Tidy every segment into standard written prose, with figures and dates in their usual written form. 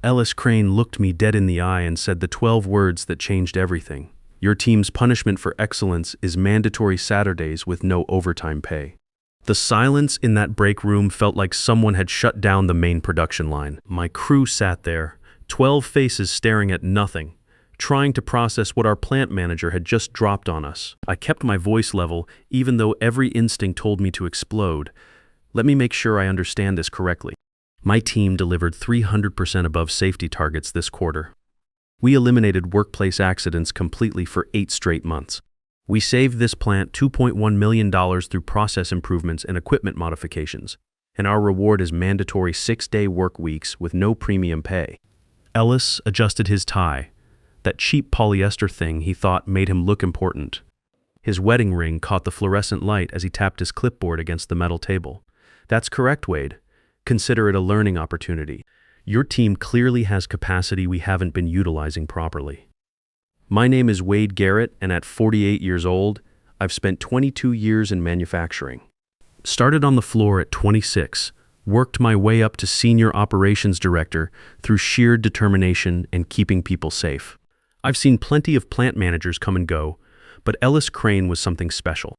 Ellis Crane looked me dead in the eye and said the 12 words that changed everything. Your team's punishment for excellence is mandatory Saturdays with no overtime pay. The silence in that break room felt like someone had shut down the main production line. My crew sat there, 12 faces staring at nothing, trying to process what our plant manager had just dropped on us. I kept my voice level, even though every instinct told me to explode. Let me make sure I understand this correctly. My team delivered 300% above safety targets this quarter. We eliminated workplace accidents completely for 8 straight months. We saved this plant $2.1 million through process improvements and equipment modifications, and our reward is mandatory 6-day work weeks with no premium pay. Ellis adjusted his tie, that cheap polyester thing he thought made him look important. His wedding ring caught the fluorescent light as he tapped his clipboard against the metal table. That's correct, Wade. Consider it a learning opportunity. Your team clearly has capacity we haven't been utilizing properly. My name is Wade Garrett, and at 48 years old, I've spent 22 years in manufacturing. Started on the floor at 26, worked my way up to senior operations director through sheer determination and keeping people safe. I've seen plenty of plant managers come and go, but Ellis Crane was something special.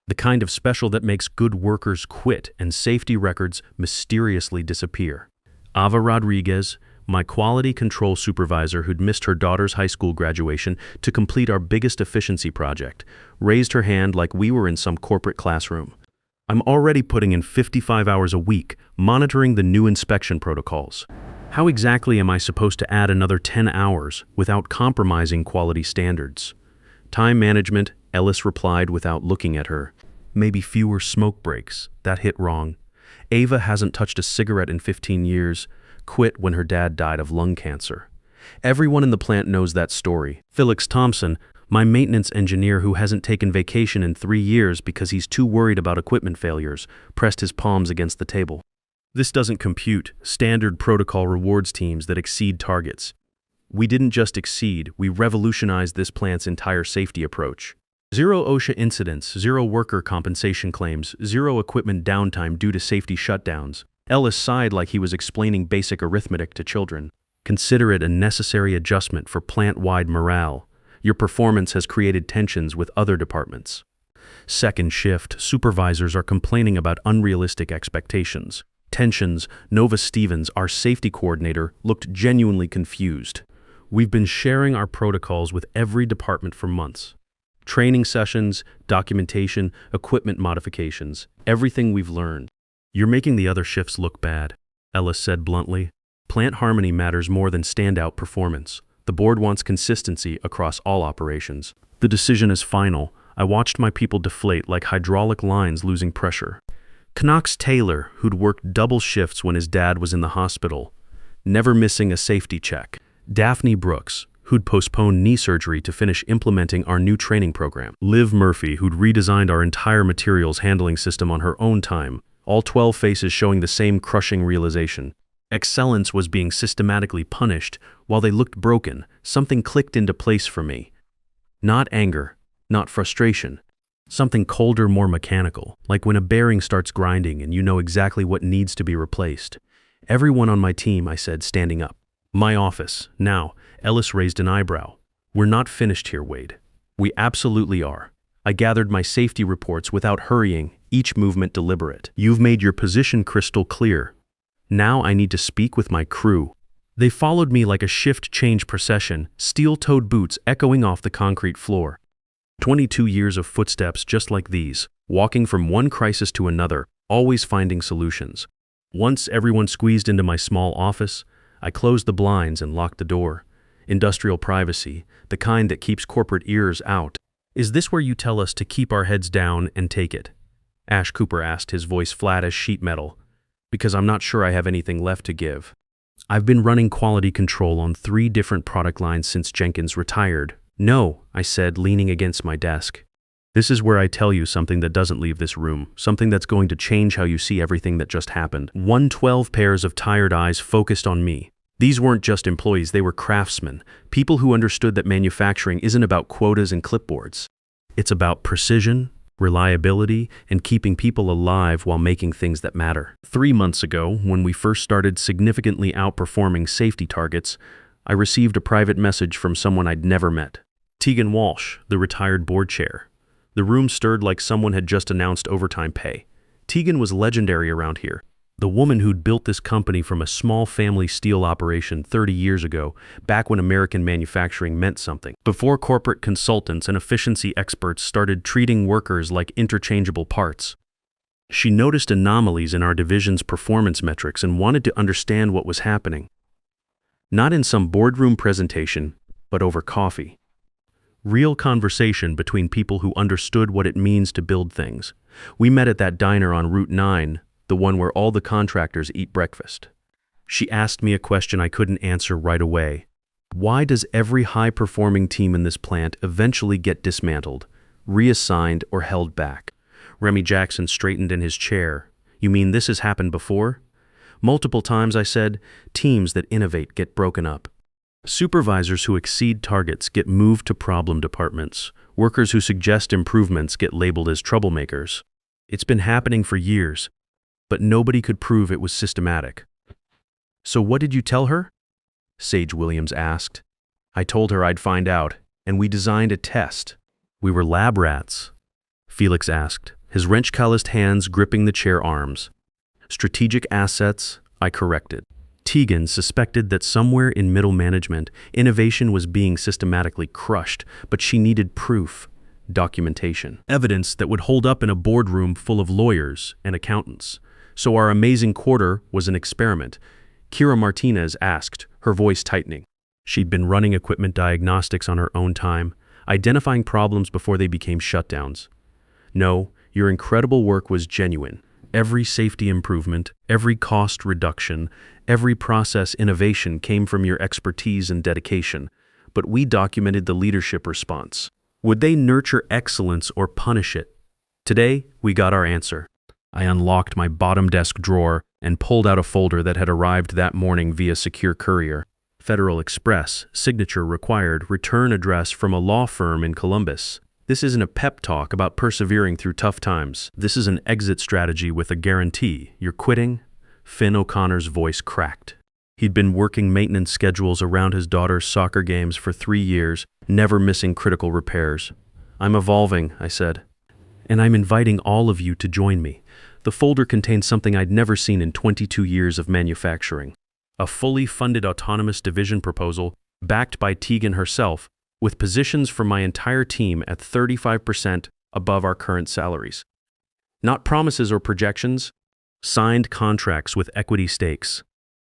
The kind of special that makes good workers quit and safety records mysteriously disappear. Ava Rodriguez, my quality control supervisor who'd missed her daughter's high school graduation to complete our biggest efficiency project, raised her hand like we were in some corporate classroom. I'm already putting in 55 hours a week, monitoring the new inspection protocols. How exactly am I supposed to add another 10 hours without compromising quality standards? Time management, Ellis replied without looking at her. Maybe fewer smoke breaks. That hit wrong. Ava hasn't touched a cigarette in 15 years, quit when her dad died of lung cancer. Everyone in the plant knows that story. Felix Thompson, my maintenance engineer who hasn't taken vacation in 3 years because he's too worried about equipment failures, pressed his palms against the table. This doesn't compute standard protocol rewards teams that exceed targets. We didn't just exceed, we revolutionized this plant's entire safety approach. 0 OSHA incidents, 0 worker compensation claims, 0 equipment downtime due to safety shutdowns. Ellis sighed like he was explaining basic arithmetic to children. Consider it a necessary adjustment for plant-wide morale. Your performance has created tensions with other departments. Second shift, supervisors are complaining about unrealistic expectations. Tensions, Nova Stevens, our safety coordinator, looked genuinely confused. We've been sharing our protocols with every department for months. Training sessions, documentation, equipment modifications, everything we've learned. You're making the other shifts look bad, Ellis said bluntly. Plant harmony matters more than standout performance. The board wants consistency across all operations. The decision is final. I watched my people deflate like hydraulic lines losing pressure. Knox Taylor, who'd worked double shifts when his dad was in the hospital, never missing a safety check. Daphne Brooks, who'd postponed knee surgery to finish implementing our new training program. Liv Murphy, who'd redesigned our entire materials handling system on her own time. All 12 faces showing the same crushing realization. Excellence was being systematically punished while they looked broken. Something clicked into place for me. Not anger, not frustration. Something colder, more mechanical, like when a bearing starts grinding and you know exactly what needs to be replaced. Everyone on my team, I said, standing up. My office. Now, Ellis raised an eyebrow. We're not finished here, Wade. We absolutely are. I gathered my safety reports without hurrying, each movement deliberate. You've made your position crystal clear. Now I need to speak with my crew. They followed me like a shift change procession, steel-toed boots echoing off the concrete floor. 22 years of footsteps just like these, walking from one crisis to another, always finding solutions. Once everyone squeezed into my small office, I closed the blinds and locked the door. Industrial privacy, the kind that keeps corporate ears out. Is this where you tell us to keep our heads down and take it? Ash Cooper asked, his voice flat as sheet metal. Because I'm not sure I have anything left to give. I've been running quality control on 3 different product lines since Jenkins retired. No, I said, leaning against my desk. This is where I tell you something that doesn't leave this room, something that's going to change how you see everything that just happened. 112 pairs of tired eyes focused on me. These weren't just employees, they were craftsmen, people who understood that manufacturing isn't about quotas and clipboards. It's about precision, reliability, and keeping people alive while making things that matter. 3 months ago, when we first started significantly outperforming safety targets, I received a private message from someone I'd never met. Tegan Walsh, the retired board chair. The room stirred like someone had just announced overtime pay. Tegan was legendary around here. The woman who'd built this company from a small family steel operation 30 years ago, back when American manufacturing meant something. Before corporate consultants and efficiency experts started treating workers like interchangeable parts. She noticed anomalies in our division's performance metrics and wanted to understand what was happening. Not in some boardroom presentation, but over coffee. Real conversation between people who understood what it means to build things. We met at that diner on Route 9, the one where all the contractors eat breakfast. She asked me a question I couldn't answer right away. Why does every high-performing team in this plant eventually get dismantled, reassigned, or held back? Remy Jackson straightened in his chair. You mean this has happened before? Multiple times, I said. Teams that innovate get broken up. Supervisors who exceed targets get moved to problem departments. Workers who suggest improvements get labeled as troublemakers. It's been happening for years, but nobody could prove it was systematic. So what did you tell her? Sage Williams asked. I told her I'd find out, and we designed a test. We were lab rats, Felix asked, his wrench-calloused hands gripping the chair arms. Strategic assets, I corrected. Tegan suspected that somewhere in middle management, innovation was being systematically crushed, but she needed proof, documentation, evidence that would hold up in a boardroom full of lawyers and accountants. So our amazing quarter was an experiment. Kira Martinez asked, her voice tightening. She'd been running equipment diagnostics on her own time, identifying problems before they became shutdowns. No, your incredible work was genuine. Every safety improvement, every cost reduction, every process innovation came from your expertise and dedication, but we documented the leadership response. Would they nurture excellence or punish it? Today, we got our answer. I unlocked my bottom desk drawer and pulled out a folder that had arrived that morning via secure courier. Federal Express, signature required, return address from a law firm in Columbus. This isn't a pep talk about persevering through tough times. This is an exit strategy with a guarantee. You're quitting? Finn O'Connor's voice cracked. He'd been working maintenance schedules around his daughter's soccer games for 3 years, never missing critical repairs. I'm evolving, I said, and I'm inviting all of you to join me. The folder contained something I'd never seen in 22 years of manufacturing. A fully funded autonomous division proposal, backed by Tegan herself, with positions for my entire team at 35% above our current salaries. Not promises or projections, signed contracts with equity stakes.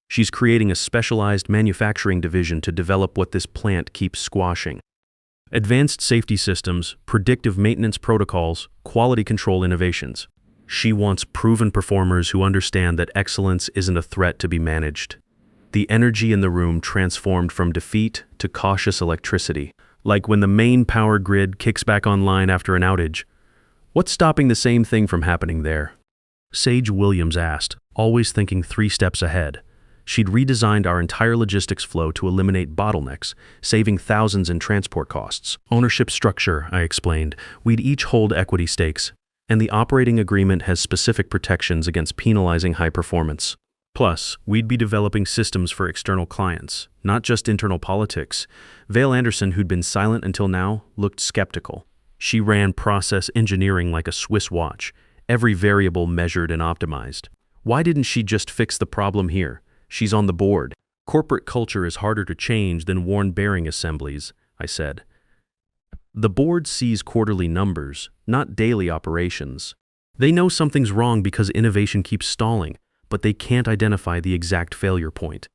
She's creating a specialized manufacturing division to develop what this plant keeps squashing. Advanced safety systems, predictive maintenance protocols, quality control innovations. She wants proven performers who understand that excellence isn't a threat to be managed. The energy in the room transformed from defeat to cautious electricity, like when the main power grid kicks back online after an outage. What's stopping the same thing from happening there? Sage Williams asked, always thinking 3 steps ahead. She'd redesigned our entire logistics flow to eliminate bottlenecks, saving thousands in transport costs. Ownership structure, I explained. We'd each hold equity stakes, and the operating agreement has specific protections against penalizing high performance. Plus, we'd be developing systems for external clients, not just internal politics. Vale Anderson, who'd been silent until now, looked skeptical. She ran process engineering like a Swiss watch, every variable measured and optimized. Why didn't she just fix the problem here? She's on the board. Corporate culture is harder to change than worn bearing assemblies, I said. The board sees quarterly numbers, not daily operations. They know something's wrong because innovation keeps stalling, but they can't identify the exact failure point.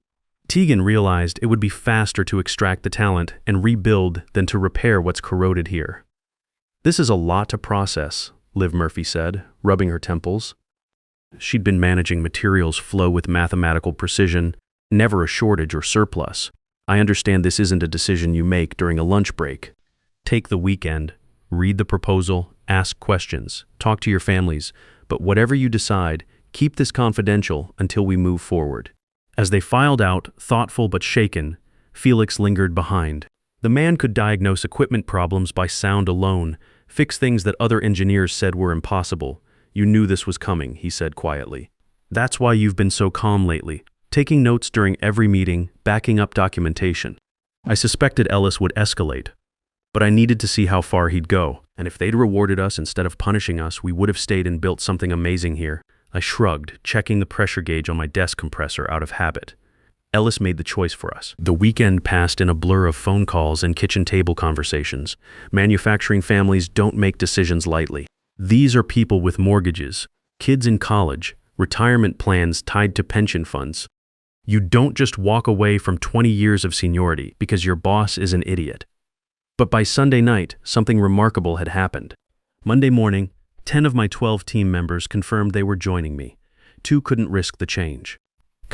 Tegan realized it would be faster to extract the talent and rebuild than to repair what's corroded here. This is a lot to process, Liv Murphy said, rubbing her temples. She'd been managing materials flow with mathematical precision, never a shortage or surplus. I understand this isn't a decision you make during a lunch break. Take the weekend, read the proposal, ask questions, talk to your families, but whatever you decide, keep this confidential until we move forward. As they filed out, thoughtful but shaken, Felix lingered behind. The man could diagnose equipment problems by sound alone, Fix things that other engineers said were impossible. You knew this was coming, he said quietly. That's why you've been so calm lately, taking notes during every meeting, backing up documentation. I suspected Ellis would escalate, but I needed to see how far he'd go, and if they'd rewarded us instead of punishing us, we would have stayed and built something amazing here. I shrugged, checking the pressure gauge on my desk compressor out of habit. Ellis made the choice for us. The weekend passed in a blur of phone calls and kitchen table conversations. Manufacturing families don't make decisions lightly. These are people with mortgages, kids in college, retirement plans tied to pension funds. You don't just walk away from 20 years of seniority because your boss is an idiot. But by Sunday night, something remarkable had happened. Monday morning, 10 of my 12 team members confirmed they were joining me. 2 couldn't risk the change.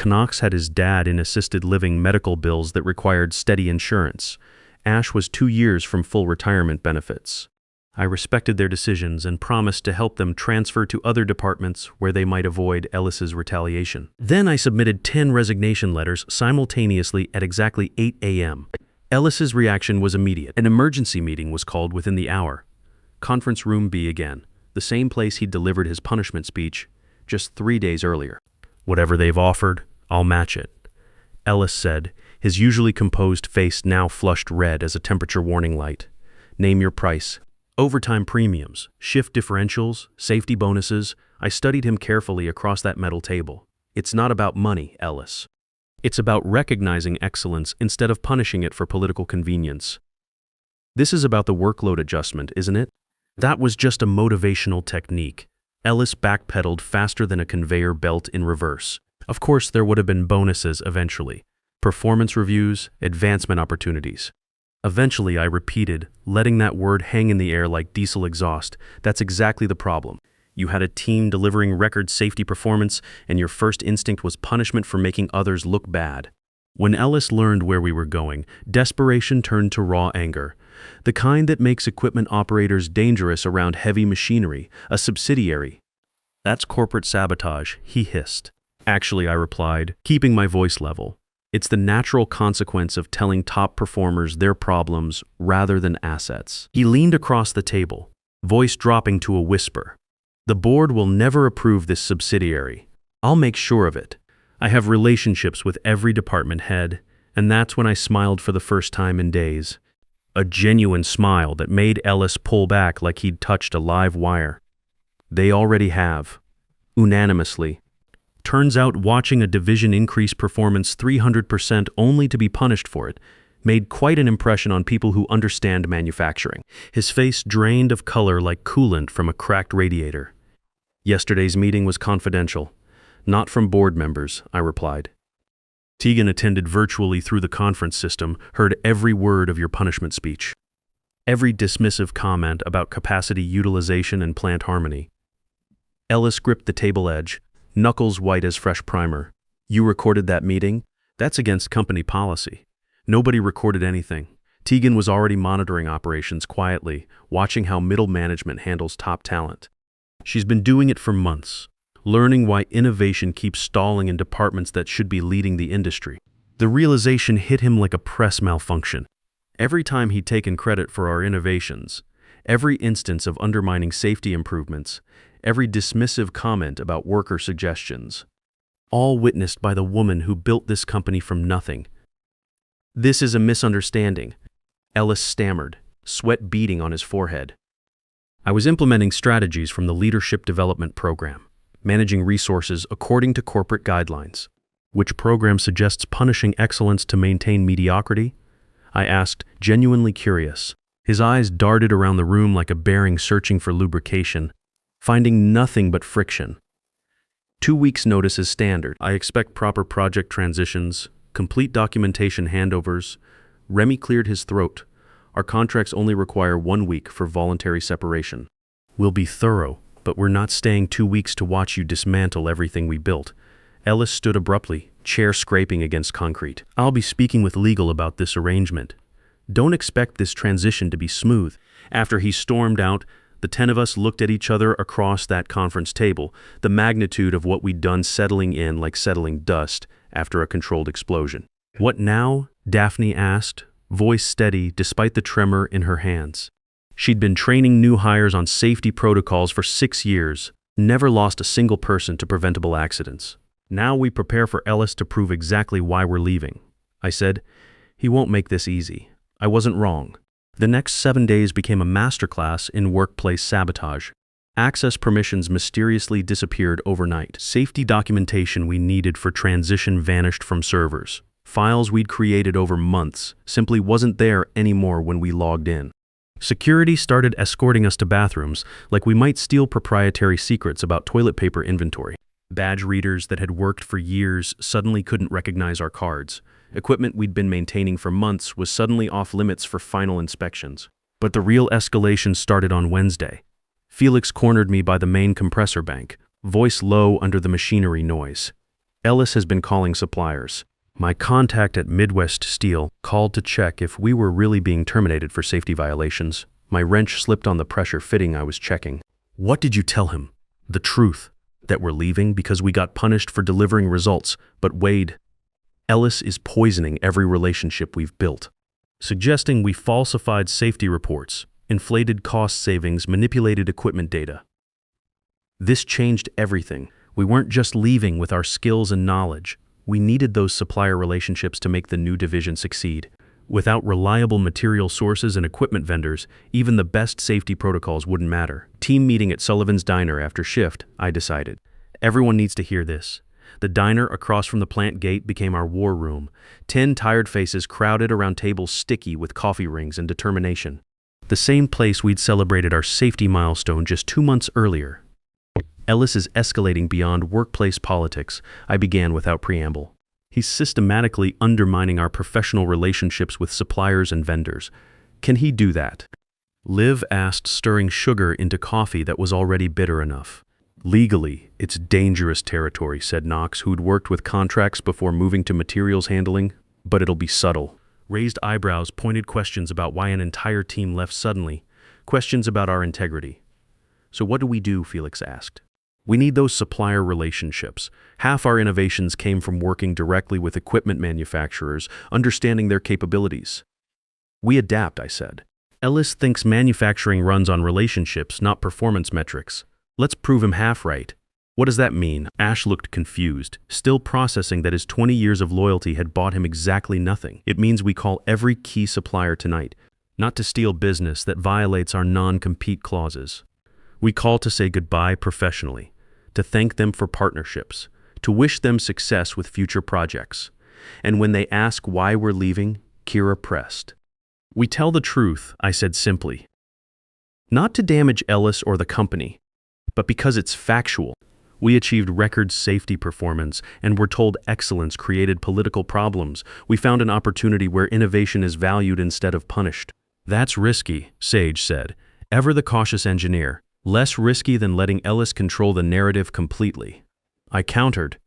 Knox had his dad in assisted living medical bills that required steady insurance. Ash was 2 years from full retirement benefits. I respected their decisions and promised to help them transfer to other departments where they might avoid Ellis's retaliation. Then I submitted 10 resignation letters simultaneously at exactly 8 a.m. Ellis's reaction was immediate. An emergency meeting was called within the hour. Conference room B again, the same place he'd delivered his punishment speech just 3 days earlier. Whatever they've offered, I'll match it, Ellis said, his usually composed face now flushed red as a temperature warning light. Name your price. Overtime premiums, shift differentials, safety bonuses. I studied him carefully across that metal table. It's not about money, Ellis. It's about recognizing excellence instead of punishing it for political convenience. This is about the workload adjustment, isn't it? That was just a motivational technique. Ellis backpedaled faster than a conveyor belt in reverse. Of course, there would have been bonuses eventually. Performance reviews, advancement opportunities. Eventually, I repeated, letting that word hang in the air like diesel exhaust. That's exactly the problem. You had a team delivering record safety performance, and your first instinct was punishment for making others look bad. When Ellis learned where we were going, desperation turned to raw anger. The kind that makes equipment operators dangerous around heavy machinery, a subsidiary. That's corporate sabotage, he hissed. Actually, I replied, keeping my voice level. It's the natural consequence of telling top performers their problems rather than assets. He leaned across the table, voice dropping to a whisper. The board will never approve this subsidiary. I'll make sure of it. I have relationships with every department head, and that's when I smiled for the first time in days. A genuine smile that made Ellis pull back like he'd touched a live wire. They already have. Unanimously. Turns out watching a division increase performance 300% only to be punished for it made quite an impression on people who understand manufacturing. His face drained of color like coolant from a cracked radiator. Yesterday's meeting was confidential. Not from board members, I replied. Tegan attended virtually through the conference system, heard every word of your punishment speech. Every dismissive comment about capacity utilization and plant harmony. Ellis gripped the table edge, knuckles white as fresh primer. You recorded that meeting? That's against company policy. Nobody recorded anything. Tegan was already monitoring operations quietly, watching how middle management handles top talent. She's been doing it for months, learning why innovation keeps stalling in departments that should be leading the industry. The realization hit him like a press malfunction. Every time he'd taken credit for our innovations, every instance of undermining safety improvements, every dismissive comment about worker suggestions, all witnessed by the woman who built this company from nothing. This is a misunderstanding, Ellis stammered, sweat beading on his forehead. I was implementing strategies from the Leadership Development Program, managing resources according to corporate guidelines. Which program suggests punishing excellence to maintain mediocrity? I asked, genuinely curious. His eyes darted around the room like a bearing searching for lubrication, finding nothing but friction. 2 weeks' notice is standard. I expect proper project transitions, complete documentation handovers. Remy cleared his throat. Our contracts only require 1 week for voluntary separation. We'll be thorough, but we're not staying 2 weeks to watch you dismantle everything we built. Ellis stood abruptly, chair scraping against concrete. I'll be speaking with legal about this arrangement. Don't expect this transition to be smooth. After he stormed out, the 10 of us looked at each other across that conference table, the magnitude of what we'd done settling in like settling dust after a controlled explosion. What now? Daphne asked, voice steady despite the tremor in her hands. She'd been training new hires on safety protocols for 6 years, never lost a single person to preventable accidents. Now we prepare for Ellis to prove exactly why we're leaving. I said, he won't make this easy. I wasn't wrong. The next 7 days became a masterclass in workplace sabotage. Access permissions mysteriously disappeared overnight. Safety documentation we needed for transition vanished from servers. Files we'd created over months simply wasn't there anymore when we logged in. Security started escorting us to bathrooms like we might steal proprietary secrets about toilet paper inventory. Badge readers that had worked for years suddenly couldn't recognize our cards. Equipment we'd been maintaining for months was suddenly off limits for final inspections. But the real escalation started on Wednesday. Felix cornered me by the main compressor bank, voice low under the machinery noise. Ellis has been calling suppliers. My contact at Midwest Steel called to check if we were really being terminated for safety violations. My wrench slipped on the pressure fitting I was checking. What did you tell him? The truth. That we're leaving because we got punished for delivering results. But Wade, Ellis is poisoning every relationship we've built. Suggesting we falsified safety reports, inflated cost savings, manipulated equipment data. This changed everything. We weren't just leaving with our skills and knowledge. We needed those supplier relationships to make the new division succeed. Without reliable material sources and equipment vendors, even the best safety protocols wouldn't matter. Team meeting at Sullivan's Diner after shift, I decided. Everyone needs to hear this. The diner across from the plant gate became our war room. 10 tired faces crowded around tables sticky with coffee rings and determination. The same place we'd celebrated our safety milestone just 2 months earlier. Ellis is escalating beyond workplace politics, I began without preamble. He's systematically undermining our professional relationships with suppliers and vendors. Can he do that? Liv asked, stirring sugar into coffee that was already bitter enough. Legally, it's dangerous territory, said Knox, who'd worked with contracts before moving to materials handling, but it'll be subtle. Raised eyebrows pointed questions about why an entire team left suddenly, questions about our integrity. So what do we do? Felix asked. We need those supplier relationships. Half our innovations came from working directly with equipment manufacturers, understanding their capabilities. We adapt, I said. Ellis thinks manufacturing runs on relationships, not performance metrics. Let's prove him half right. What does that mean? Ash looked confused, still processing that his 20 years of loyalty had bought him exactly nothing. It means we call every key supplier tonight, not to steal business that violates our non-compete clauses. We call to say goodbye professionally, to thank them for partnerships, to wish them success with future projects. And when they ask why we're leaving, Kira pressed. We tell the truth, I said simply. Not to damage Ellis or the company, but because it's factual. We achieved record safety performance, and we're told excellence created political problems. We found an opportunity where innovation is valued instead of punished. That's risky, Sage said, ever the cautious engineer. Less risky than letting Ellis control the narrative completely. I countered.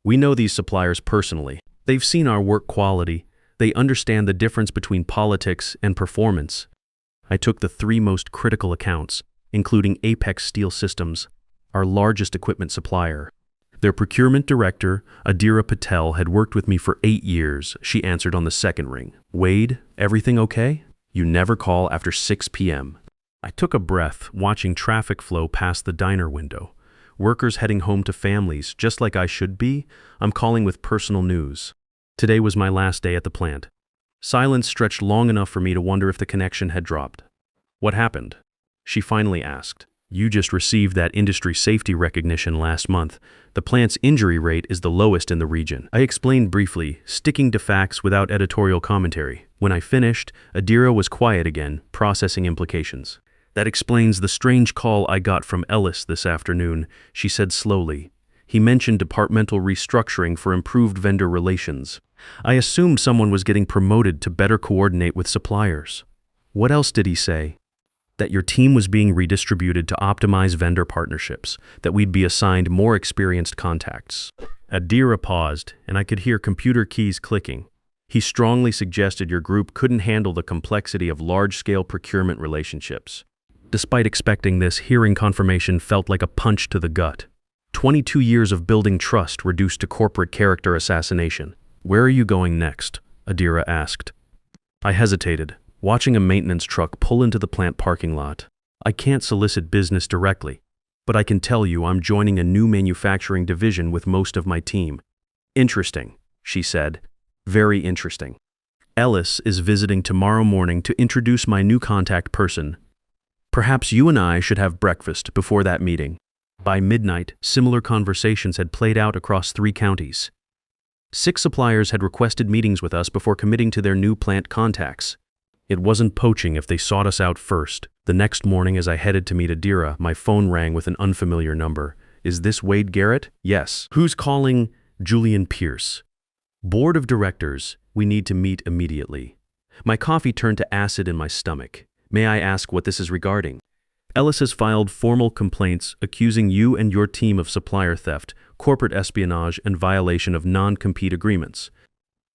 We know these suppliers personally. They've seen our work quality. They understand the difference between politics and performance. I took the 3 most critical accounts, including Apex Steel Systems, our largest equipment supplier. Their procurement director, Adira Patel, had worked with me for 8 years, she answered on the second ring. Wade, everything okay? You never call after 6 p.m. I took a breath, watching traffic flow past the diner window. Workers heading home to families, just like I should be. I'm calling with personal news. Today was my last day at the plant. Silence stretched long enough for me to wonder if the connection had dropped. What happened? She finally asked. You just received that industry safety recognition last month. The plant's injury rate is the lowest in the region. I explained briefly, sticking to facts without editorial commentary. When I finished, Adira was quiet again, processing implications. That explains the strange call I got from Ellis this afternoon, she said slowly. He mentioned departmental restructuring for improved vendor relations. I assumed someone was getting promoted to better coordinate with suppliers. What else did he say? That your team was being redistributed to optimize vendor partnerships, that we'd be assigned more experienced contacts. Adira paused, and I could hear computer keys clicking. He strongly suggested your group couldn't handle the complexity of large-scale procurement relationships. Despite expecting this, hearing confirmation felt like a punch to the gut. 22 years of building trust reduced to corporate character assassination. Where are you going next? Adira asked. I hesitated. watching a maintenance truck pull into the plant parking lot. I can't solicit business directly, but I can tell you I'm joining a new manufacturing division with most of my team. Interesting, she said. Very interesting. Ellis is visiting tomorrow morning to introduce my new contact person. Perhaps you and I should have breakfast before that meeting. By midnight, similar conversations had played out across 3 counties. 6 suppliers had requested meetings with us before committing to their new plant contacts. It wasn't poaching if they sought us out first. The next morning as I headed to meet Adira, my phone rang with an unfamiliar number. Is this Wade Garrett? Yes. Who's calling? Julian Pierce. Board of Directors, we need to meet immediately. My coffee turned to acid in my stomach. May I ask what this is regarding? Ellis has filed formal complaints accusing you and your team of supplier theft, corporate espionage, and violation of non-compete agreements.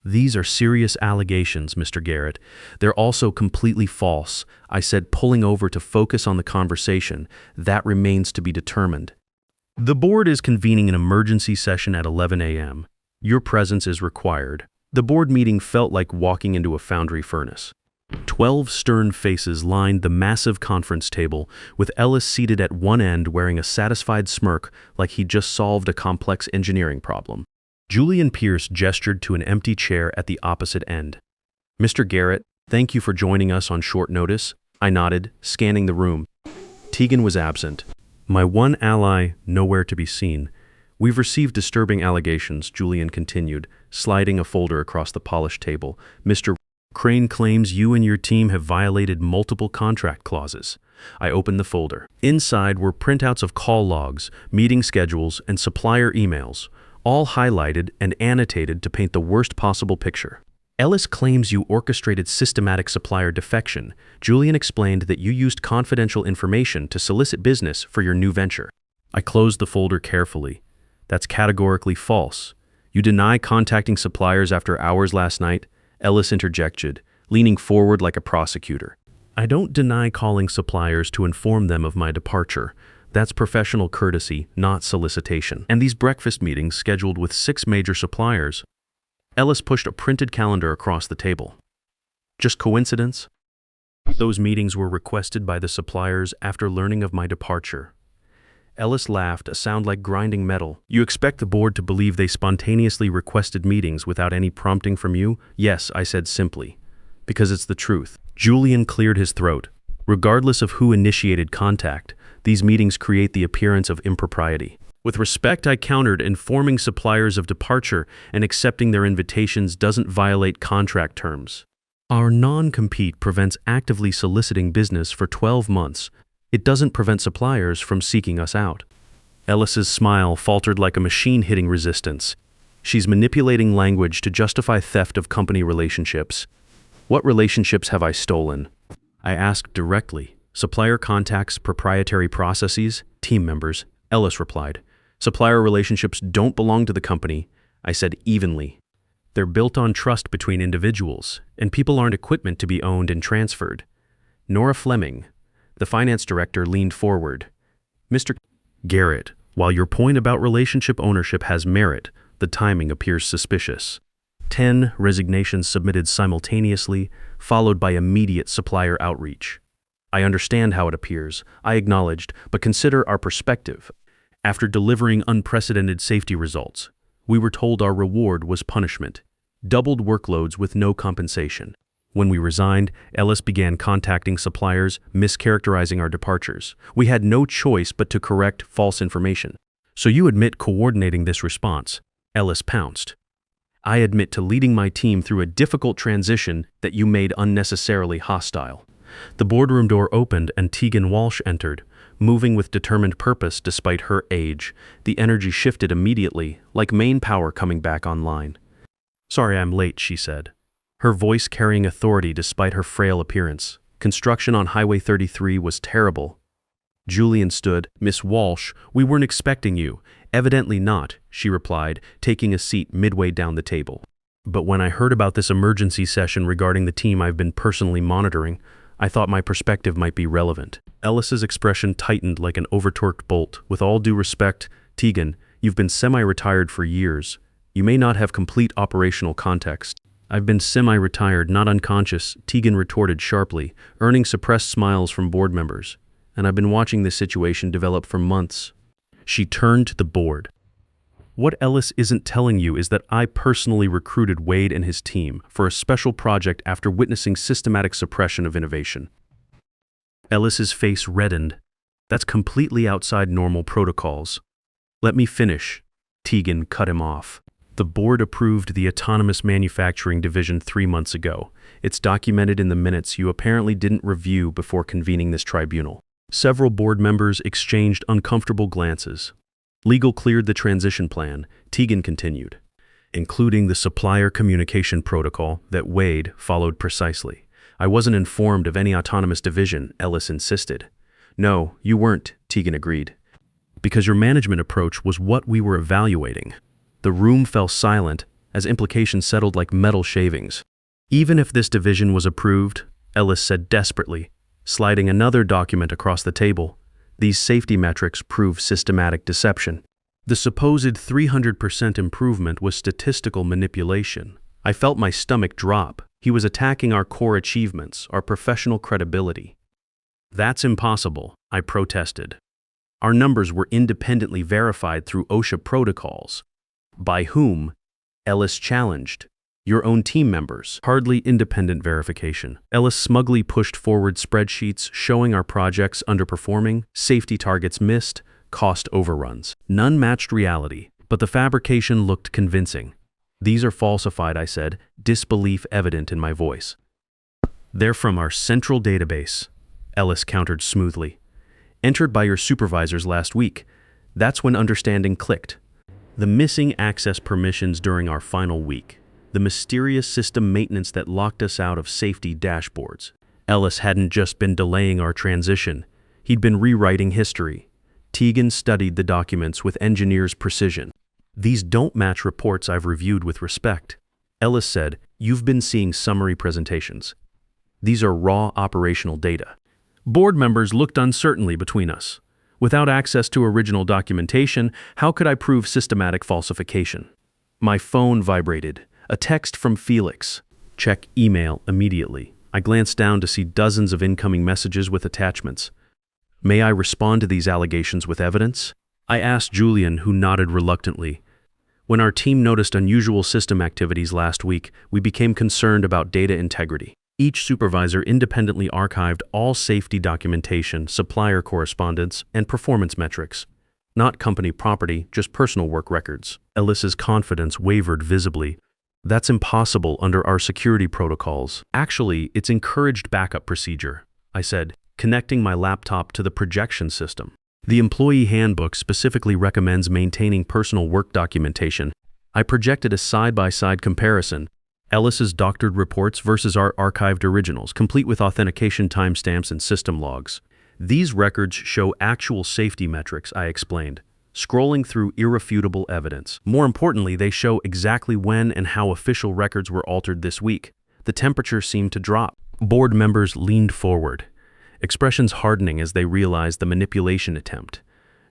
These are serious allegations, Mr. Garrett. They're also completely false. I said, pulling over to focus on the conversation. That remains to be determined. The board is convening an emergency session at 11 a.m. Your presence is required. The board meeting felt like walking into a foundry furnace. 12 stern faces lined the massive conference table, with Ellis seated at one end wearing a satisfied smirk like he'd just solved a complex engineering problem. Julian Pierce gestured to an empty chair at the opposite end. Mr. Garrett, thank you for joining us on short notice. I nodded, scanning the room. Tegan was absent. My one ally, nowhere to be seen. We've received disturbing allegations, Julian continued, sliding a folder across the polished table. Mr. Crane claims you and your team have violated multiple contract clauses. I opened the folder. Inside were printouts of call logs, meeting schedules, and supplier emails, all highlighted and annotated to paint the worst possible picture. Ellis claims you orchestrated systematic supplier defection. Julian explained that you used confidential information to solicit business for your new venture. I closed the folder carefully. That's categorically false. You deny contacting suppliers after hours last night? Ellis interjected, leaning forward like a prosecutor. I don't deny calling suppliers to inform them of my departure. That's professional courtesy, not solicitation. And these breakfast meetings scheduled with 6 major suppliers. Ellis pushed a printed calendar across the table. Just coincidence? Those meetings were requested by the suppliers after learning of my departure. Ellis laughed, a sound like grinding metal. You expect the board to believe they spontaneously requested meetings without any prompting from you? Yes, I said simply. Because it's the truth. Julian cleared his throat. Regardless of who initiated contact, these meetings create the appearance of impropriety. With respect, I countered, informing suppliers of departure and accepting their invitations doesn't violate contract terms. Our non-compete prevents actively soliciting business for 12 months. It doesn't prevent suppliers from seeking us out. Ellis's smile faltered like a machine hitting resistance. She's manipulating language to justify theft of company relationships. What relationships have I stolen? I asked directly. Supplier contacts, proprietary processes, team members. Ellis replied. Supplier relationships don't belong to the company. I said evenly. They're built on trust between individuals, and people aren't equipment to be owned and transferred. Nora Fleming, the finance director, leaned forward. Mr. Garrett, while your point about relationship ownership has merit, the timing appears suspicious. 10 resignations submitted simultaneously, followed by immediate supplier outreach. I understand how it appears, I acknowledged, but consider our perspective. After delivering unprecedented safety results, we were told our reward was punishment, doubled workloads with no compensation. When we resigned, Ellis began contacting suppliers, mischaracterizing our departures. We had no choice but to correct false information. So you admit coordinating this response? Ellis pounced. I admit to leading my team through a difficult transition that you made unnecessarily hostile. The boardroom door opened and Tegan Walsh entered, moving with determined purpose despite her age. The energy shifted immediately, like main power coming back online. Sorry I'm late, she said, her voice carrying authority despite her frail appearance. Construction on Highway 33 was terrible. Julian stood. Miss Walsh, we weren't expecting you. Evidently not, she replied, taking a seat midway down the table. But when I heard about this emergency session regarding the team I've been personally monitoring, I thought my perspective might be relevant. Ellis's expression tightened like an overtorqued bolt. With all due respect, Tegan, you've been semi-retired for years. You may not have complete operational context. I've been semi-retired, not unconscious, Tegan retorted sharply, earning suppressed smiles from board members. And I've been watching this situation develop for months. She turned to the board. What Ellis isn't telling you is that I personally recruited Wade and his team for a special project after witnessing systematic suppression of innovation. Ellis's face reddened. That's completely outside normal protocols. Let me finish. Tegan cut him off. The board approved the Autonomous Manufacturing Division 3 months ago. It's documented in the minutes you apparently didn't review before convening this tribunal. Several board members exchanged uncomfortable glances. Legal cleared the transition plan, Tegan continued, including the supplier communication protocol that Wade followed precisely. I wasn't informed of any autonomous division, Ellis insisted. No, you weren't, Tegan agreed. Because your management approach was what we were evaluating. The room fell silent as implications settled like metal shavings. Even if this division was approved, Ellis said desperately, sliding another document across the table, these safety metrics prove systematic deception. The supposed 300% improvement was statistical manipulation. I felt my stomach drop. He was attacking our core achievements, our professional credibility. That's impossible, I protested. Our numbers were independently verified through OSHA protocols. By whom? Ellis challenged. Your own team members. Hardly independent verification. Ellis smugly pushed forward spreadsheets showing our projects underperforming, safety targets missed, cost overruns. None matched reality, but the fabrication looked convincing. These are falsified, I said, disbelief evident in my voice. They're from our central database, Ellis countered smoothly. Entered by your supervisors last week. That's when understanding clicked. The missing access permissions during our final week. The mysterious system maintenance that locked us out of safety dashboards. Ellis hadn't just been delaying our transition. He'd been rewriting history. Tegan studied the documents with engineer's precision. These don't match reports I've reviewed with respect. Ellis said, you've been seeing summary presentations. These are raw operational data. Board members looked uncertainly between us. Without access to original documentation, how could I prove systematic falsification? My phone vibrated. A text from Felix. Check email immediately. I glanced down to see dozens of incoming messages with attachments. May I respond to these allegations with evidence? I asked Julian, who nodded reluctantly. When our team noticed unusual system activities last week, we became concerned about data integrity. Each supervisor independently archived all safety documentation, supplier correspondence, and performance metrics. Not company property, just personal work records. Ellis's confidence wavered visibly. That's impossible under our security protocols. Actually, it's encouraged backup procedure, I said, connecting my laptop to the projection system. The employee handbook specifically recommends maintaining personal work documentation. I projected a side-by-side comparison, Ellis's doctored reports versus our archived originals, complete with authentication timestamps and system logs. These records show actual safety metrics, I explained, scrolling through irrefutable evidence. More importantly, they show exactly when and how official records were altered this week. The temperature seemed to drop. Board members leaned forward, expressions hardening as they realized the manipulation attempt.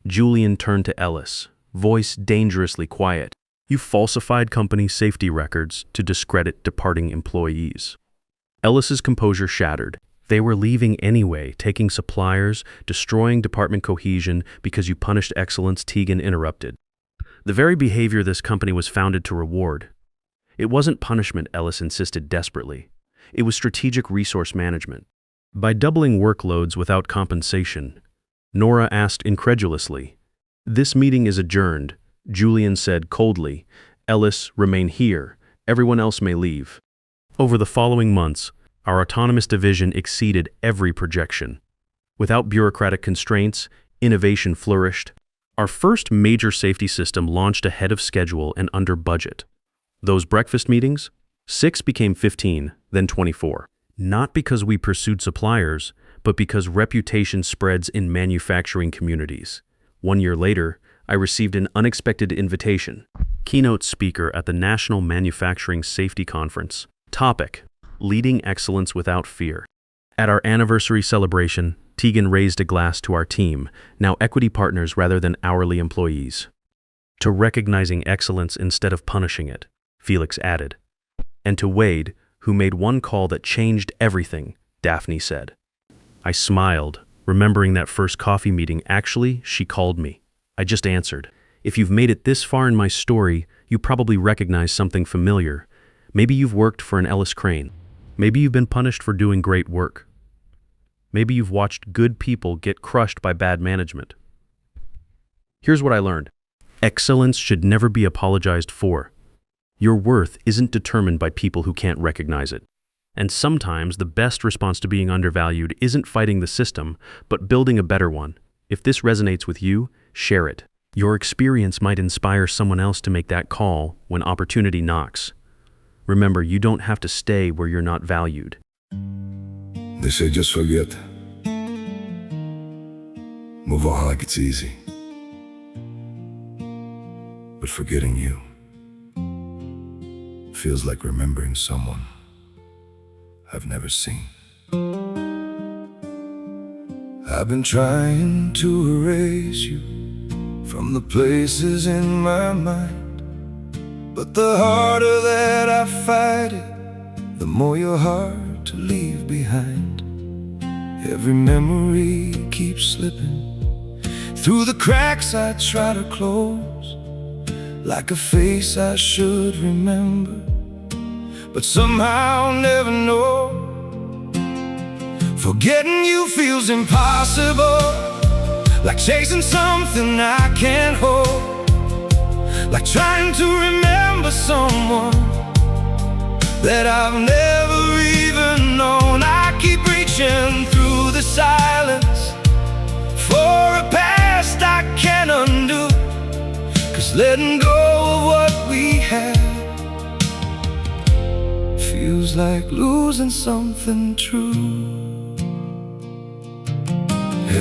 Julian turned to Ellis, voice dangerously quiet. You falsified company safety records to discredit departing employees. Ellis's composure shattered. They were leaving anyway, taking suppliers, destroying department cohesion because you punished excellence, Tegan interrupted. The very behavior this company was founded to reward. It wasn't punishment, Ellis insisted desperately. It was strategic resource management. By doubling workloads without compensation, Nora asked incredulously. This meeting is adjourned, Julian said coldly. Ellis, remain here. Everyone else may leave. Over the following months, our autonomous division exceeded every projection. Without bureaucratic constraints, innovation flourished. Our first major safety system launched ahead of schedule and under budget. Those breakfast meetings? 6 became 15, then 24. Not because we pursued suppliers, but because reputation spreads in manufacturing communities. 1 year later, I received an unexpected invitation. Keynote speaker at the National Manufacturing Safety Conference. Topic: Leading Excellence Without Fear. At our anniversary celebration, Tegan raised a glass to our team, now equity partners rather than hourly employees. To recognizing excellence instead of punishing it, Felix added. And to Wade, who made one call that changed everything, Daphne said. I smiled, remembering that first coffee meeting. Actually, she called me. I just answered. If you've made it this far in my story, you probably recognize something familiar. Maybe you've worked for an Ellis Crane. Maybe you've been punished for doing great work. Maybe you've watched good people get crushed by bad management. Here's what I learned. Excellence should never be apologized for. Your worth isn't determined by people who can't recognize it. And sometimes the best response to being undervalued isn't fighting the system, but building a better one. If this resonates with you, share it. Your experience might inspire someone else to make that call when opportunity knocks. Remember, you don't have to stay where you're not valued. They say just forget. Move on like it's easy. But forgetting you feels like remembering someone I've never seen. I've been trying to erase you from the places in my mind, but the harder that I fight it, the more you're hard to leave behind. Every memory keeps slipping through the cracks I try to close, like a face I should remember, but somehow never know. Forgetting you feels impossible, like chasing something I can't hold, like trying to remember someone that I've never even known. I keep reaching through the silence for a past I can't undo, 'cause letting go of what we had feels like losing something true.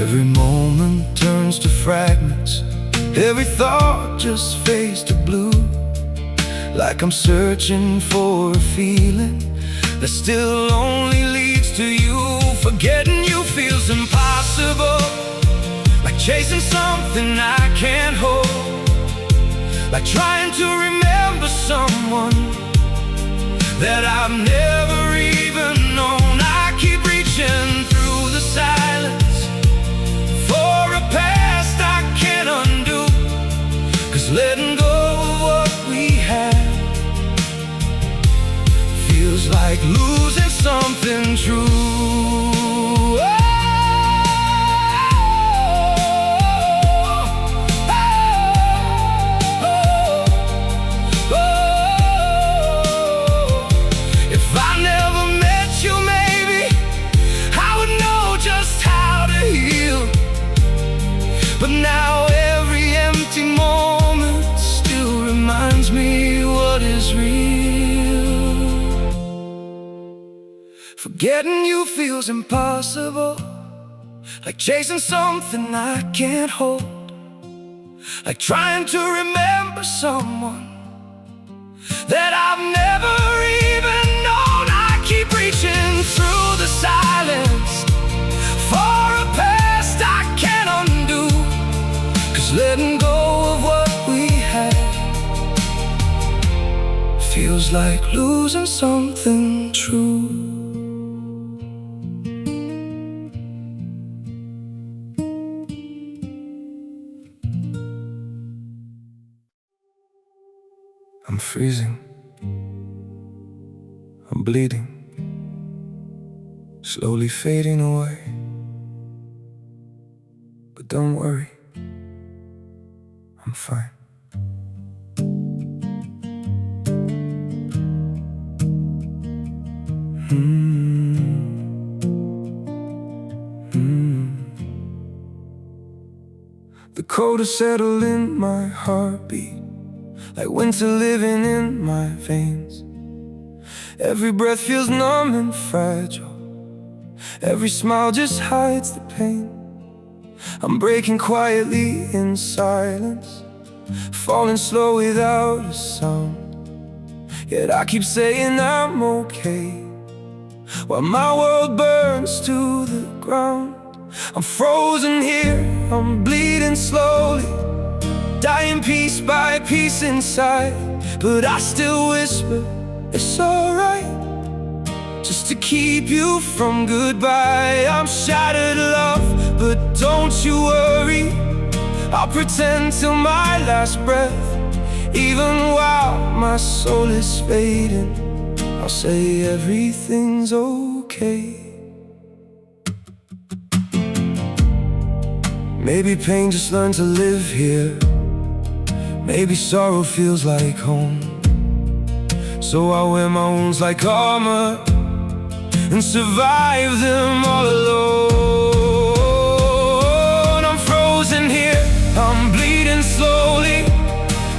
Every moment turns to fragments, every thought just fades to blue, like I'm searching for a feeling that still only leads to you. Forgetting you feels impossible, like chasing something I can't hold, like trying to remember someone that I've never even known. I keep reaching through the silence for a past I can't undo, 'cause letting go of what we had feels like losing something true. But now every empty moment still reminds me what is real. Forgetting you feels impossible, like chasing something I can't hold, like trying to remember someone that I've never even known. I keep reaching through the silence for a past I can't undo, 'cause letting go of what we had feels like losing something true. I'm freezing, I'm bleeding, slowly fading away. But don't worry, I'm fine. The cold has settled in my heartbeat, like winter living in my veins. Every breath feels numb and fragile, every smile just hides the pain. I'm breaking quietly in silence, falling slow without a sound. Yet I keep saying I'm okay, while my world burns to the ground. I'm frozen here, I'm bleeding slowly, dying piece by piece inside. But I still whisper, it's alright. just to keep you from goodbye. I'm shattered, love, but don't you worry. I'll pretend till my last breath. Even while my soul is fading, I'll say everything's okay. Maybe pain just learned to live here. Maybe sorrow feels like home. So I wear my wounds like armor and survive them all alone. I'm frozen here, I'm bleeding slowly,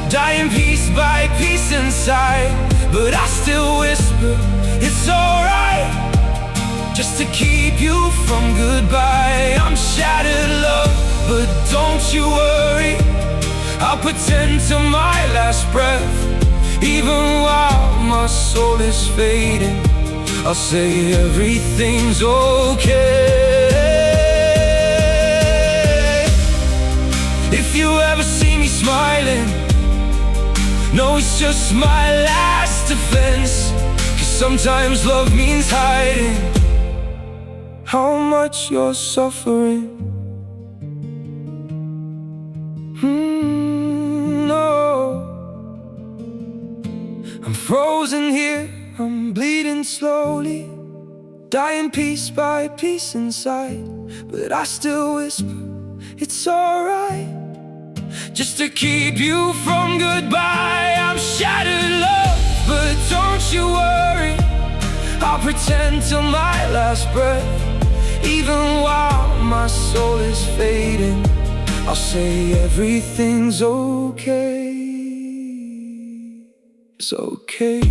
dying piece by piece inside. But I still whisper, it's alright, just to keep you from goodbye. I'm shattered, love, but don't you worry. I'll pretend till my last breath. Even while my soul is fading, I'll say everything's okay. If you ever see me smiling, know it's just my last defense. 'Cause sometimes love means hiding how much you're suffering. No, I'm frozen here, I'm bleeding slowly, dying piece by piece inside. But I still whisper, it's alright, just to keep you from goodbye. I'm shattered, love, but don't you worry. I'll pretend till my last breath. Even while my soul is fading, I'll say everything's okay. It's okay.